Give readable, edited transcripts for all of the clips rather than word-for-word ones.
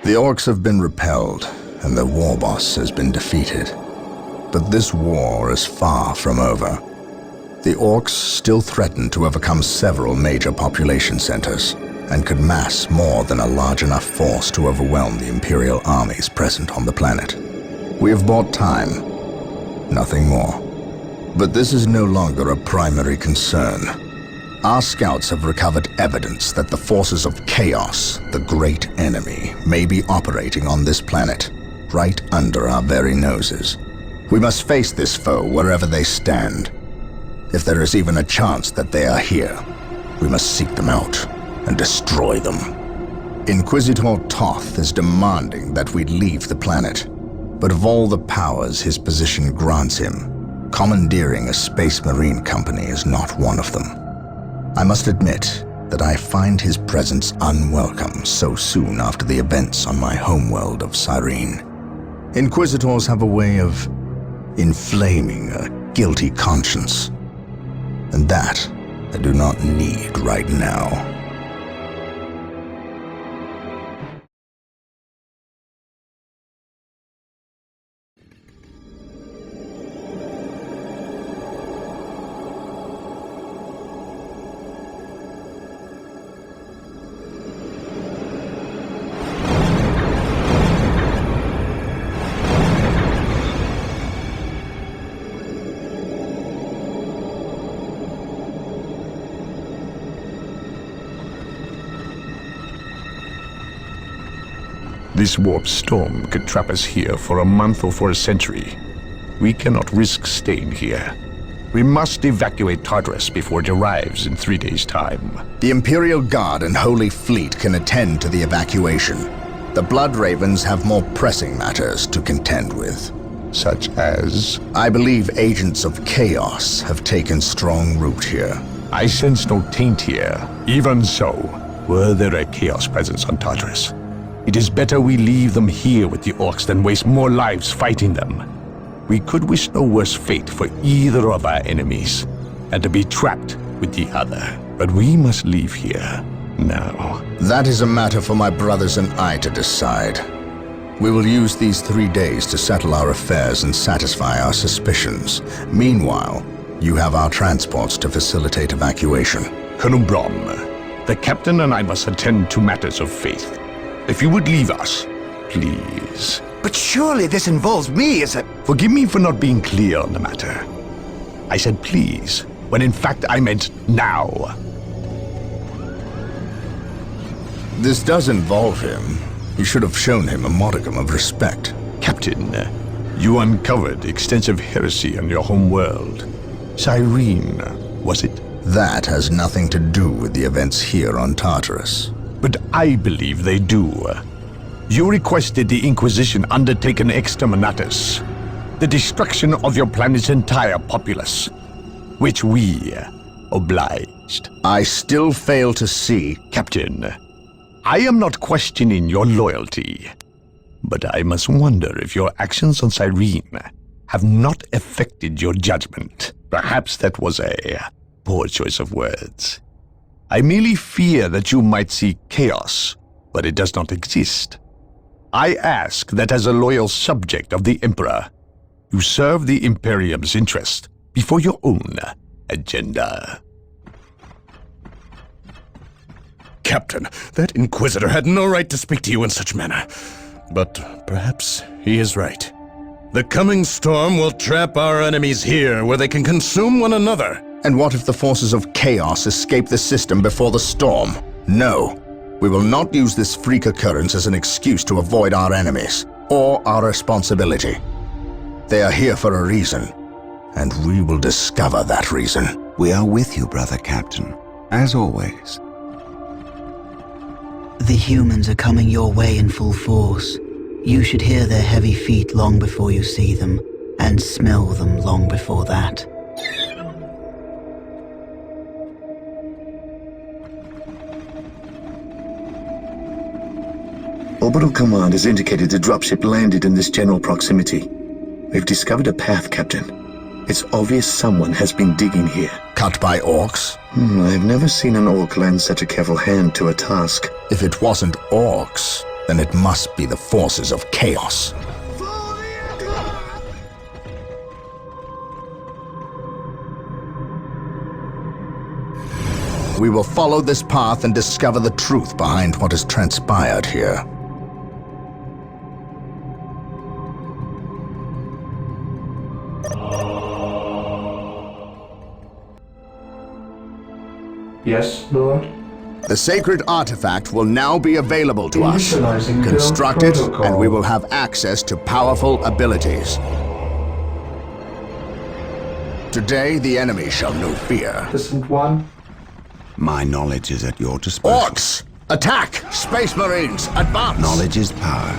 The orcs have been repelled, and their war boss has been defeated. But this war is far from over. The orcs still threaten to overcome several major population centers, and could mass more than a large enough force to overwhelm the Imperial armies present on the planet. We have bought time, nothing more. But this is no longer a primary concern. Our scouts have recovered evidence that the forces of chaos, the great enemy, may be operating on this planet, right under our very noses. We must face this foe wherever they stand. If there is even a chance that they are here, we must seek them out and destroy them. Inquisitor Toth is demanding that we leave the planet, but of all the powers his position grants him, commandeering a space marine company is not one of them. I must admit that I find his presence unwelcome so soon after the events on my homeworld of Cyrene. Inquisitors have a way of inflaming a guilty conscience, and that I do not need right now. This warp storm could trap us here for a month or for a century. We cannot risk staying here. We must evacuate Tartarus before it arrives in 3 days' time. The Imperial Guard and Holy Fleet can attend to the evacuation. The Blood Ravens have more pressing matters to contend with. Such as? I believe agents of chaos have taken strong root here. I sense no taint here. Even so, were there a chaos presence on Tartarus, it is better we leave them here with the orcs than waste more lives fighting them. We could wish no worse fate for either of our enemies, and to be trapped with the other. But we must leave here now. That is a matter for my brothers and I to decide. We will use these 3 days to settle our affairs and satisfy our suspicions. Meanwhile, you have our transports to facilitate evacuation. Colonel Brom, the captain and I must attend to matters of faith. If you would leave us, please. But surely this involves me as a... Forgive me for not being clear on the matter. I said please, when in fact I meant now. This does involve him. You should have shown him a modicum of respect. Captain, you uncovered extensive heresy on your home world. Cyrene, was it? That has nothing to do with the events here on Tartarus. But I believe they do. You requested the Inquisition undertake an exterminatus, the destruction of your planet's entire populace, which we obliged. I still fail to see... Captain, I am not questioning your loyalty, but I must wonder if your actions on Cyrene have not affected your judgment. Perhaps that was a poor choice of words. I merely fear that you might see chaos, but it does not exist. I ask that as a loyal subject of the Emperor, you serve the Imperium's interest before your own agenda. Captain, that Inquisitor had no right to speak to you in such manner. But perhaps he is right. The coming storm will trap our enemies here where they can consume one another. And what if the forces of chaos escape the system before the storm? No. We will not use this freak occurrence as an excuse to avoid our enemies, or our responsibility. They are here for a reason, and we will discover that reason. We are with you, brother Captain, as always. The humans are coming your way in full force. You should hear their heavy feet long before you see them, and smell them long before that. Orbital Command has indicated the dropship landed in this general proximity. We've discovered a path, Captain. It's obvious someone has been digging here. Cut by orcs? I've never seen an orc lend such a careful hand to a task. If it wasn't orcs, then it must be the forces of chaos. We will follow this path and discover the truth behind what has transpired here. Yes, Lord? The sacred artifact will now be available to us. Initializing build Construct it, protocol. and we will have access to powerful abilities. Today, the enemy shall know fear. Isn't one? My knowledge is at your disposal. Orcs! Attack! Space Marines, advance! Knowledge is power.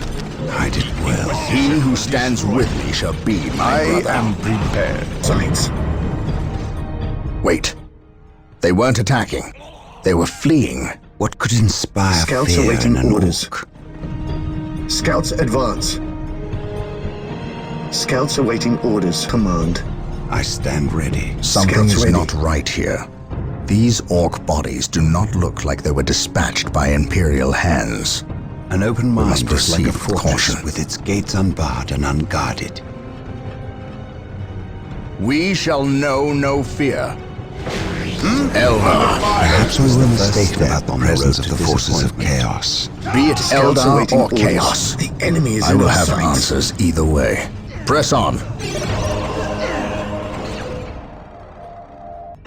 Hide it well. He who stands with me shall be my brother. I am prepared. Science. Wait. They weren't attacking. They were fleeing. What could inspire Scouts fear awaiting in an orders. orc? Scouts advance. Scouts awaiting orders. Command. I stand ready. Something Scouts is ready. not right here. These orc bodies do not look like they were dispatched by Imperial hands. An open must mind is like a proceed with fortress caution. with its gates unbarred and unguarded. We shall know no fear. Eldar. Perhaps we were the first mistaken step about the on the presence road of the to forces of disappointment. chaos. Be it Scouts Eldar awaiting or orders. chaos, The enemy is I in will our have sight. answers either way. Press on.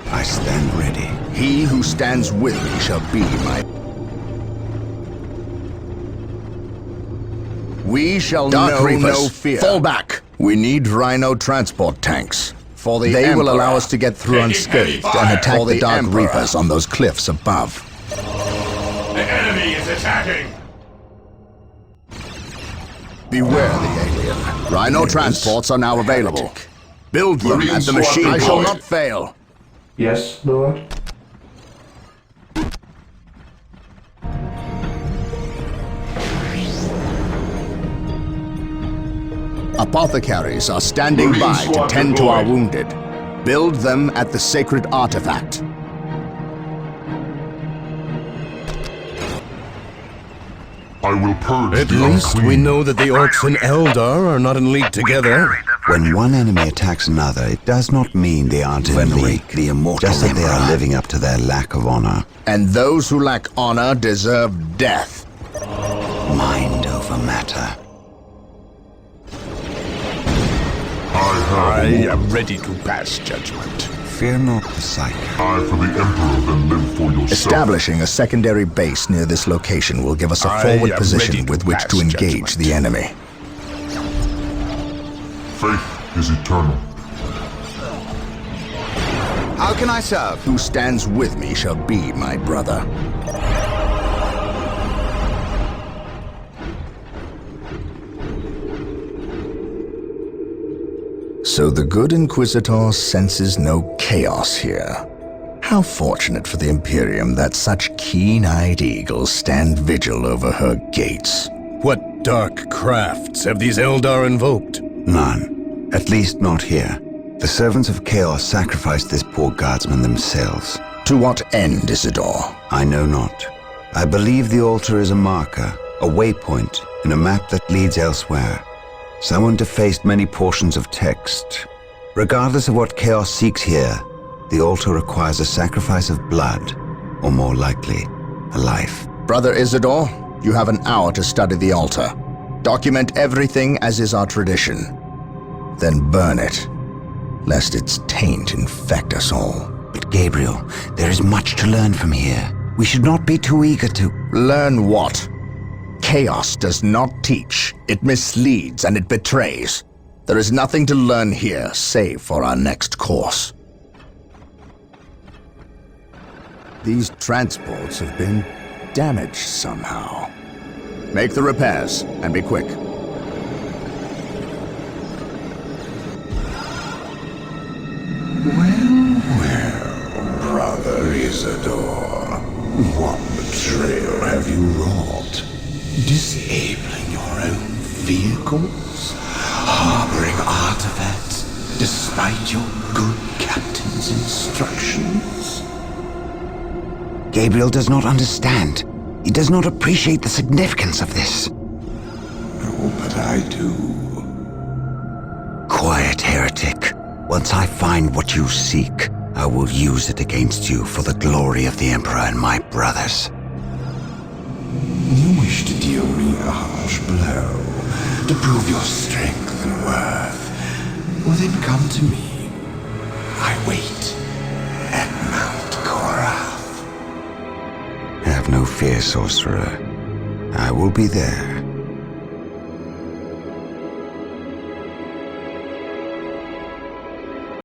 I stand ready. He who stands with me shall be my... We shall know no fear. Fall back. We need Rhino transport tanks. For they will allow us to get through unscathed and attack the Dark Reapers on those cliffs above. The enemy is attacking! Beware the alien. Rhino transports are now available. Build them at the machine. I shall not fail. Yes, Lord? Apothecaries are standing by to tend to our wounded. Build them at the sacred artifact. I will purge At the least unclean. we know that the orcs and Eldar are not in league together. When one enemy attacks another, it does not mean they aren't in league. The immortal just that they are living up to their lack of honor. And those who lack honor deserve death. Mind over matter. I am ready to pass judgment. Fear not the sight. I for the Emperor, then live for yourself. Establishing a secondary base near this location will give us a I forward am position ready to with which pass to engage judgment. the enemy. Faith is eternal. How can I serve? Who stands with me shall be my brother. So the good Inquisitor senses no chaos here. How fortunate for the Imperium that such keen-eyed eagles stand vigil over her gates. What dark crafts have these Eldar invoked? None. At least not here. The servants of chaos sacrificed this poor guardsman themselves. To what end, Isidore? I know not. I believe the altar is a marker, a waypoint, in a map that leads elsewhere. Someone defaced many portions of text. Regardless of what chaos seeks here, the altar requires a sacrifice of blood, or more likely, a life. Brother Isidore, you have an hour to study the altar. Document everything as is our tradition. Then burn it, lest its taint infect us all. But Gabriel, there is much to learn from here. We should not be too eager to... Learn what? Chaos does not teach. It misleads and it betrays. There is nothing to learn here, save for our next course. These transports have been damaged somehow. Make the repairs, and be quick. Well, Brother Isidore, what betrayal have you wrought? Disabling your own vehicles? Harboring artifacts despite your good captain's instructions? Gabriel does not understand. He does not appreciate the significance of this. Oh, but I do. Quiet, heretic. Once I find what you seek, I will use it against you for the glory of the Emperor and my brothers. You wish to deal me a harsh blow, to prove your strength and worth. Well, then come to me. I wait at Mount Korath. Have no fear, sorcerer. I will be there.